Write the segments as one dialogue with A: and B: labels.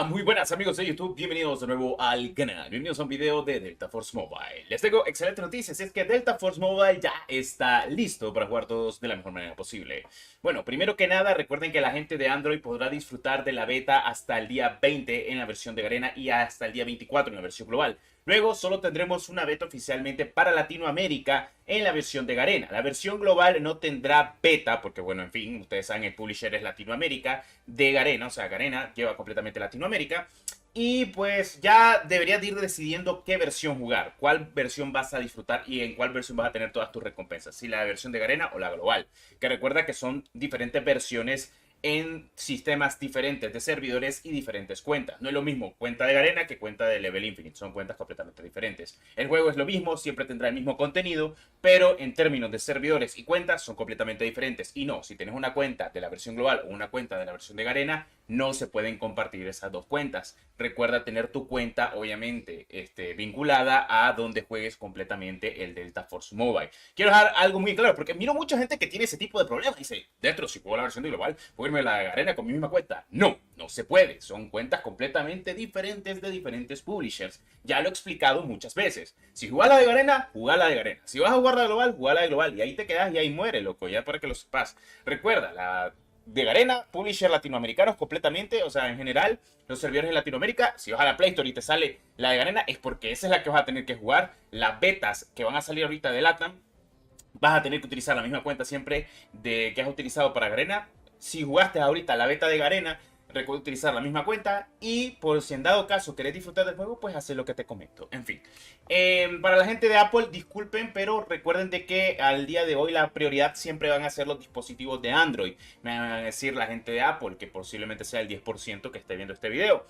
A: Muy buenas amigos de YouTube, bienvenidos de nuevo al canal, bienvenidos a un video de Delta Force Mobile. Les tengo excelentes noticias, es que Delta Force Mobile ya está listo para jugar todos de la mejor manera posible. Bueno, primero que nada, recuerden que la gente de Android podrá disfrutar de la beta hasta el día 20 en la versión de Garena y hasta el día 24 en la versión global. Luego solo tendremos una beta oficialmente para Latinoamérica en la versión de Garena. La versión global no tendrá beta, porque bueno, en fin, ustedes saben, el publisher es Latinoamérica de Garena, o sea, Garena lleva completamente Latinoamérica. Y pues ya deberías de ir decidiendo qué versión jugar, cuál versión vas a disfrutar y en cuál versión vas a tener todas tus recompensas, si la versión de Garena o la global. Que recuerda que son diferentes versiones en sistemas diferentes de servidores y diferentes cuentas. No es lo mismo cuenta de Garena que cuenta de Level Infinite, son cuentas completamente diferentes. El juego es lo mismo, siempre tendrá el mismo contenido, pero en términos de servidores y cuentas son completamente diferentes. Y no, si tienes una cuenta de la versión global o una cuenta de la versión de Garena, no se pueden compartir esas dos cuentas. Recuerda tener tu cuenta, obviamente, vinculada a donde juegues completamente el Delta Force Mobile. Quiero dejar algo muy claro, porque miro mucha gente que tiene ese tipo de problemas. Dice, dentro, si juego la versión de global, ¿puedo irme a la Garena con mi misma cuenta? No, no se puede. Son cuentas completamente diferentes de diferentes publishers. Ya lo he explicado muchas veces. Si jugás la de Garena, jugá la de Garena. Si vas a jugar la global, jugá la de global. Y ahí te quedas y ahí muere, loco, ya para que lo sepas. Recuerda, la de Garena, publisher latinoamericanos completamente, o sea, en general, los servidores de Latinoamérica, si vas a la Play Store y te sale la de Garena, es porque esa es la que vas a tener que jugar. Las betas que van a salir ahorita de LATAM, vas a tener que utilizar la misma cuenta siempre de que has utilizado para Garena. Si jugaste ahorita la beta de Garena, recuerda utilizar la misma cuenta y por si en dado caso querés disfrutar del juego, pues hacer lo que te comento. En fin, para la gente de Apple, disculpen, pero recuerden de que al día de hoy la prioridad siempre van a ser los dispositivos de Android. Me van a decir la gente de Apple, que posiblemente sea el 10% que esté viendo este video.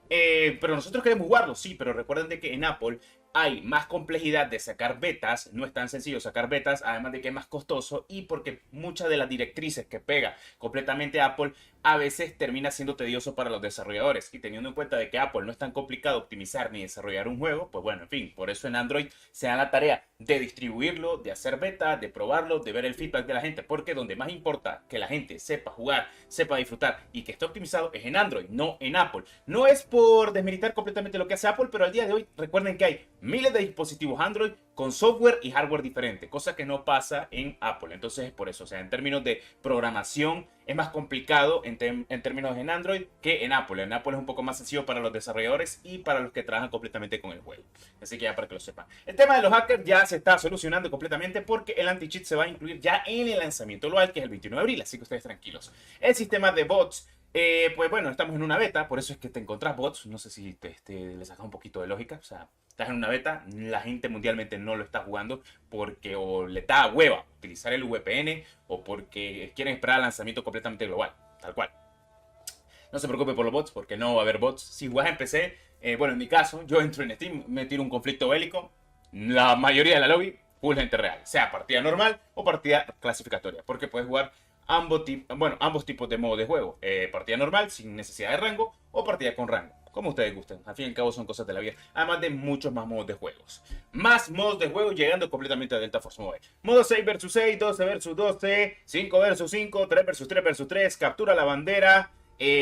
A: Pero nosotros queremos jugarlo, sí, pero recuerden de que en Apple hay más complejidad de sacar betas, no es tan sencillo sacar betas, además de que es más costoso y porque muchas de las directrices que pega completamente Apple a veces termina siendo tedioso para los desarrolladores. Y teniendo en cuenta de que Apple no es tan complicado optimizar ni desarrollar un juego, pues bueno, en fin, por eso en Android se da la tarea de distribuirlo, de hacer beta, de probarlo, de ver el feedback de la gente, porque donde más importa que la gente sepa jugar, sepa disfrutar y que esté optimizado es en Android, no en Apple. No es por desmeritar completamente lo que hace Apple, pero al día de hoy recuerden que hay miles de dispositivos Android con software y hardware diferente, cosa que no pasa en Apple. Entonces es por eso, o sea, en términos de programación es más complicado en términos en Android que en Apple. En Apple es un poco más sencillo para los desarrolladores y para los que trabajan completamente con el juego. Así que ya para que lo sepan. El tema de los hackers ya se está solucionando completamente porque el anti-cheat se va a incluir ya en el lanzamiento global, que es el 21 de abril, así que ustedes tranquilos. El sistema de bots, pues bueno, estamos en una beta, por eso es que te encontrás bots. No sé si le sacas un poquito de lógica, o sea, estás en una beta, la gente mundialmente no lo está jugando porque o le da hueva utilizar el VPN o porque quieren esperar al lanzamiento completamente global, tal cual. No se preocupe por los bots porque no va a haber bots. Si jugás en PC, bueno, en mi caso, yo entro en Steam, me tiro un conflicto bélico, la mayoría de la lobby, full gente real, sea partida normal o partida clasificatoria, porque puedes jugar ambos tipos de modo de juego. Partida normal, sin necesidad de rango, o partida con rango. Como ustedes gusten. Al fin y al cabo son cosas de la vida. Además de muchos más modos de juegos. Más modos de juego llegando completamente a Delta Force Mobile. Modo 6 vs 6, 12 vs 12, 5 vs 5, 3 vs 3 vs 3, captura la bandera.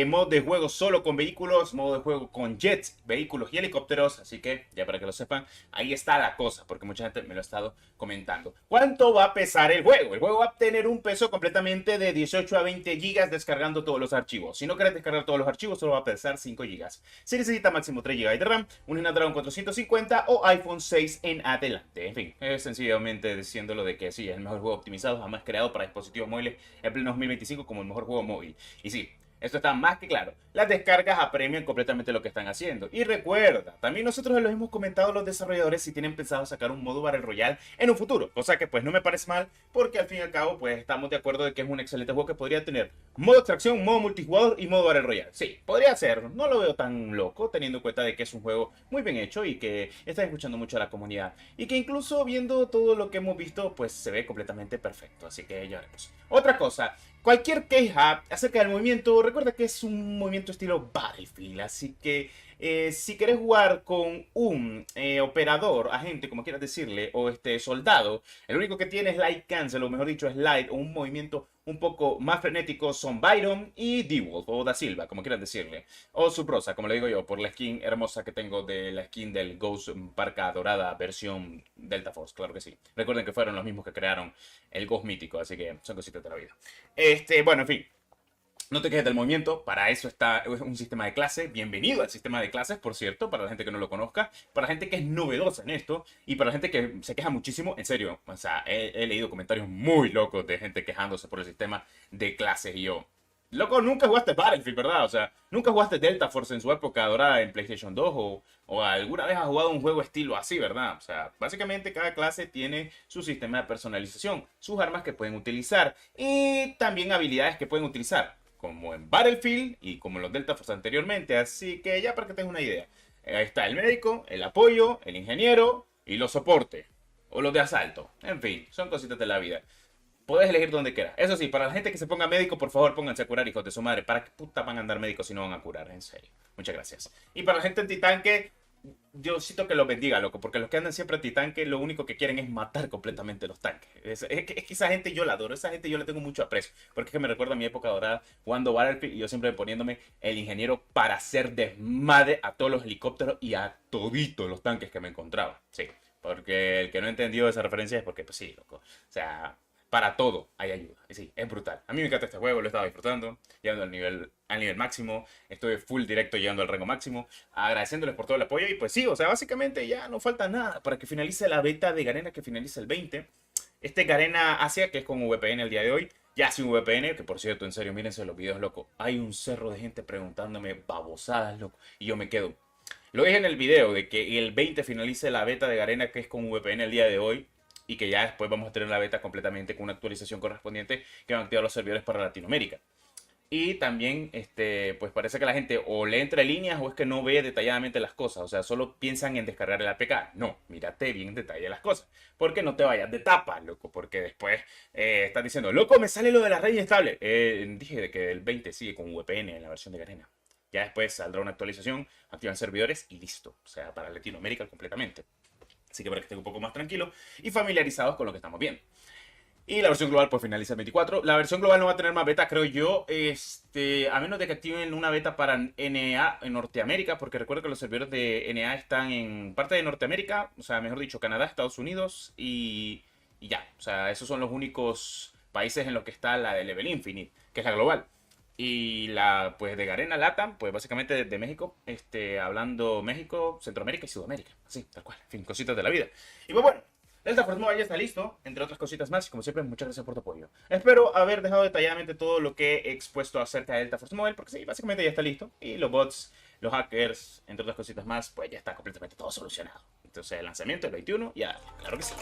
A: Modo de juego solo con vehículos, modo de juego con jets, vehículos y helicópteros. Así que, ya para que lo sepan, ahí está la cosa, porque mucha gente me lo ha estado comentando. ¿Cuánto va a pesar el juego? El juego va a tener un peso completamente de 18 a 20 gigas descargando todos los archivos. Si no querés descargar todos los archivos, solo va a pesar 5 gigas. Se necesita máximo 3 GB de RAM, un Snapdragon 450 o iPhone 6 en adelante. En fin, es sencillamente diciéndolo de que sí, es el mejor juego optimizado jamás creado para dispositivos móviles en pleno 2025 como el mejor juego móvil. Y sí, esto está más que claro. Las descargas apremian completamente lo que están haciendo. Y recuerda, también nosotros lo hemos comentado a los desarrolladores si tienen pensado sacar un modo Battle Royale en un futuro. Cosa que pues no me parece mal porque al fin y al cabo pues estamos de acuerdo de que es un excelente juego que podría tener modo extracción, modo multijugador y modo Battle Royale. Sí, podría ser. No lo veo tan loco teniendo en cuenta de que es un juego muy bien hecho y que está escuchando mucho a la comunidad. Y que incluso viendo todo lo que hemos visto pues se ve completamente perfecto. Así que ya veremos. Otra cosa. Cualquier queja acerca del movimiento, recuerda que es un movimiento estilo Battlefield, así que Si querés jugar con un operador, agente, como quieras decirle, o soldado, el único que tiene Slide Cancel, o mejor dicho, Slide, o un movimiento un poco más frenético, son Byron y D-Wolf, o Da Silva, como quieran decirle. O Subrosa, como le digo yo, por la skin hermosa que tengo de la skin del Ghost Parka Dorada versión Delta Force, claro que sí. Recuerden que fueron los mismos que crearon el Ghost mítico, así que son cositas de la vida. Bueno, en fin. No te quejes del movimiento, para eso está un sistema de clase. Bienvenido al sistema de clases, por cierto, para la gente que no lo conozca, para la gente que es novedosa en esto y para la gente que se queja muchísimo, en serio. O sea, he leído comentarios muy locos de gente quejándose por el sistema de clases y yo. Loco, nunca jugaste Battlefield, ¿verdad? O sea, nunca jugaste Delta Force en su época dorada en PlayStation 2 o alguna vez has jugado un juego estilo así, ¿verdad? O sea, básicamente cada clase tiene su sistema de personalización, sus armas que pueden utilizar y también habilidades que pueden utilizar como en Battlefield y como en los Delta Force anteriormente. Así que ya para que tengas una idea. Ahí está el médico, el apoyo, el ingeniero y los soportes. O los de asalto. En fin, son cositas de la vida. Puedes elegir donde quieras. Eso sí, para la gente que se ponga médico, por favor, pónganse a curar, hijos de su madre. ¿Para qué puta van a andar médicos si no van a curar? En serio. Muchas gracias. Y para la gente antitanque, Diosito que los bendiga, loco, porque los que andan siempre antitanque lo único que quieren es matar completamente los tanques. Es que esa gente yo la adoro, esa gente yo le tengo mucho aprecio, porque es que me recuerda a mi época dorada jugando Battlefield y yo siempre poniéndome el ingeniero para hacer desmadre a todos los helicópteros y a toditos los tanques que me encontraba. Sí, porque el que no entendió esa referencia es porque, pues sí, loco. O sea, para todo hay ayuda. Y sí, es brutal. A mí me encanta este juego, lo he estado disfrutando, llegando al nivel máximo. Estoy full directo llegando al rango máximo. Agradeciéndoles por todo el apoyo. Y pues sí, o sea, básicamente ya no falta nada para que finalice la beta de Garena, que finalice el 20. Garena Asia, que es con VPN el día de hoy. Ya sin VPN, que por cierto, en serio, mírense los videos, loco. Hay un cerro de gente preguntándome babosadas, loco. Y yo me quedo. Lo dije en el video de que el 20 finalice la beta de Garena, que es con VPN el día de hoy y que ya después vamos a tener la beta completamente con una actualización correspondiente que van a activar los servidores para Latinoamérica. Y también, pues parece que la gente o le entra líneas o es que no ve detalladamente las cosas. O sea, solo piensan en descargar el APK. No, mírate bien en detalle las cosas. Porque no te vayas de tapa, loco. Porque después estás diciendo, loco, me sale lo de la red inestable. Dije que el 20 sigue con VPN en la versión de Garena. Ya después saldrá una actualización, activan servidores y listo. O sea, para Latinoamérica completamente. Así que para que estén un poco más tranquilos y familiarizados con lo que estamos viendo. Y la versión global pues finaliza el 24. La versión global no va a tener más beta, creo yo, a menos de que activen una beta para NA en Norteamérica, porque recuerdo que los servidores de NA están en parte de Norteamérica, o sea, mejor dicho, Canadá, Estados Unidos y ya. O sea, esos son los únicos países en los que está la de Level Infinite, que es la global. Y la pues de Garena Latam, pues básicamente de México, hablando México, Centroamérica y Sudamérica. Así, tal cual. En fin, cositas de la vida. Y pues bueno, Delta Force Mobile ya está listo, entre otras cositas más. Y como siempre, muchas gracias por tu apoyo. Espero haber dejado detalladamente todo lo que he expuesto acerca de Delta Force Mobile, porque sí, básicamente ya está listo. Y los bots, los hackers, entre otras cositas más, pues ya está completamente todo solucionado. Entonces el lanzamiento el 21, ya, claro que sí.